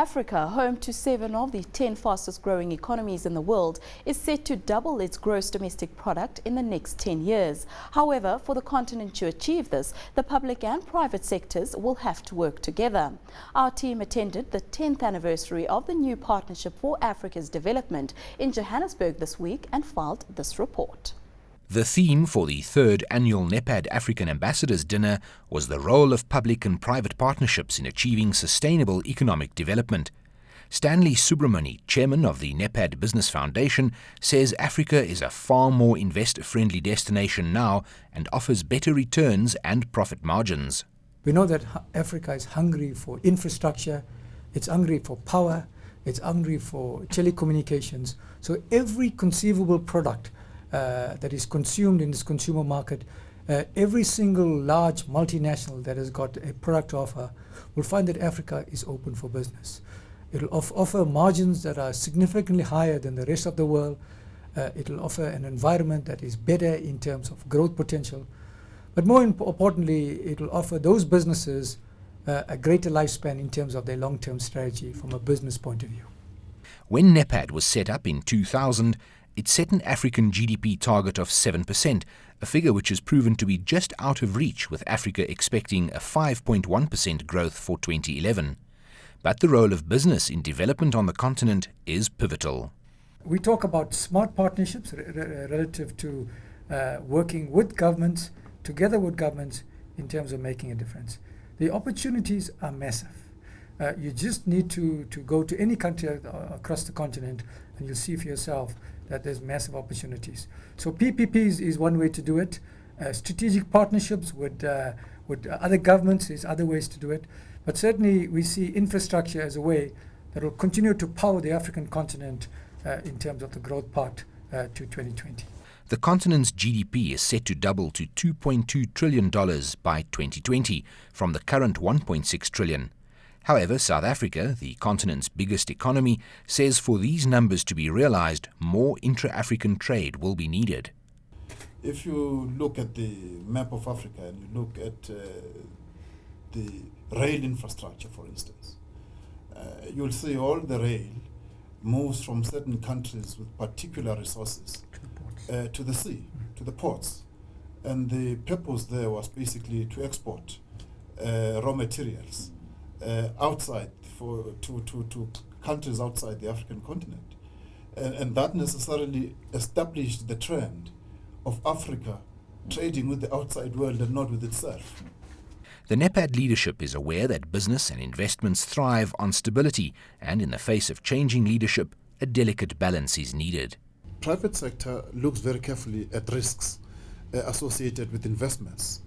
Africa, home to 7 of the 10 fastest growing economies in the world, is set to double its gross domestic product in the next 10 years. However, for the continent to achieve this, the public and private sectors will have to work together. Our team attended the 10th anniversary of the new Partnership for Africa's Development in Johannesburg this week and filed this report. The theme for the third annual NEPAD African Ambassadors Dinner was the role of public and private partnerships in achieving sustainable economic development. Stanley Subramani, chairman of the NEPAD Business Foundation, says Africa is a far more investor-friendly destination now and offers better returns and profit margins. We know that Africa is hungry for infrastructure, it's hungry for power, it's hungry for telecommunications. So every conceivable product that is consumed in this consumer market, every single large multinational that has got a product to offer will find that Africa is open for business. It will offer margins that are significantly higher than the rest of the world. It will offer an environment that is better in terms of growth potential. But more importantly, it will offer those businesses a greater lifespan in terms of their long-term strategy from a business point of view. When NEPAD was set up in 2000, it set an African GDP target of 7%, a figure which has proven to be just out of reach, with Africa expecting a 5.1% growth for 2011. But the role of business in development on the continent is pivotal. We talk about smart partnerships relative to working with governments, together with governments, in terms of making a difference. The opportunities are massive. You just need to go to any country across the continent and you'll see for yourself that there's massive opportunities. So PPPs is one way to do it. Strategic partnerships with other governments is other ways to do it. But certainly we see infrastructure as a way that will continue to power the African continent in terms of the growth part to 2020. The continent's GDP is set to double to $2.2 trillion by 2020 from the current $1.6 trillion. However, South Africa, the continent's biggest economy, says for these numbers to be realized, more intra-African trade will be needed. If you look at the map of Africa and you look at the rail infrastructure, for instance, you'll see all the rail moves from certain countries with particular resources to the sea, to the ports. And the purpose there was basically to export raw materials outside to countries outside the African continent. And that necessarily established the trend of Africa trading with the outside world and not with itself. The NEPAD leadership is aware that business and investments thrive on stability, and in the face of changing leadership, a delicate balance is needed. Private sector looks very carefully at risks associated with investments.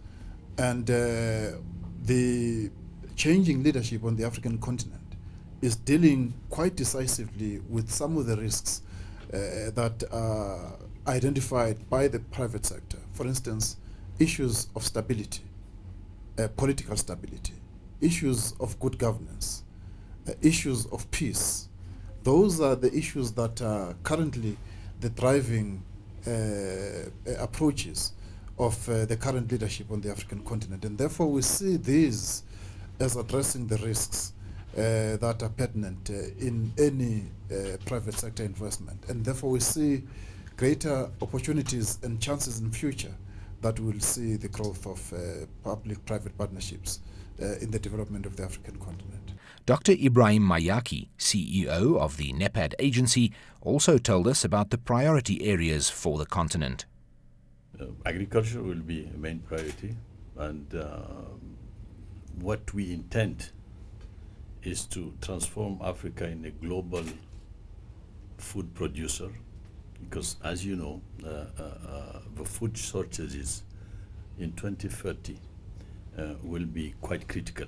And the changing leadership on the African continent is dealing quite decisively with some of the risks that are identified by the private sector. For instance, issues of stability, political stability, issues of good governance, issues of peace. Those are the issues that are currently the driving approaches of the current leadership on the African continent. And therefore we see these as addressing the risks that are pertinent in any private sector investment. And therefore we see greater opportunities and chances in future that we'll see the growth of public-private partnerships in the development of the African continent. Dr. Ibrahim Mayaki, CEO of the NEPAD agency, also told us about the priority areas for the continent. Agriculture will be a main priority, and what we intend is to transform Africa in a global food producer, because as you know, the food shortages in 2030 will be quite critical.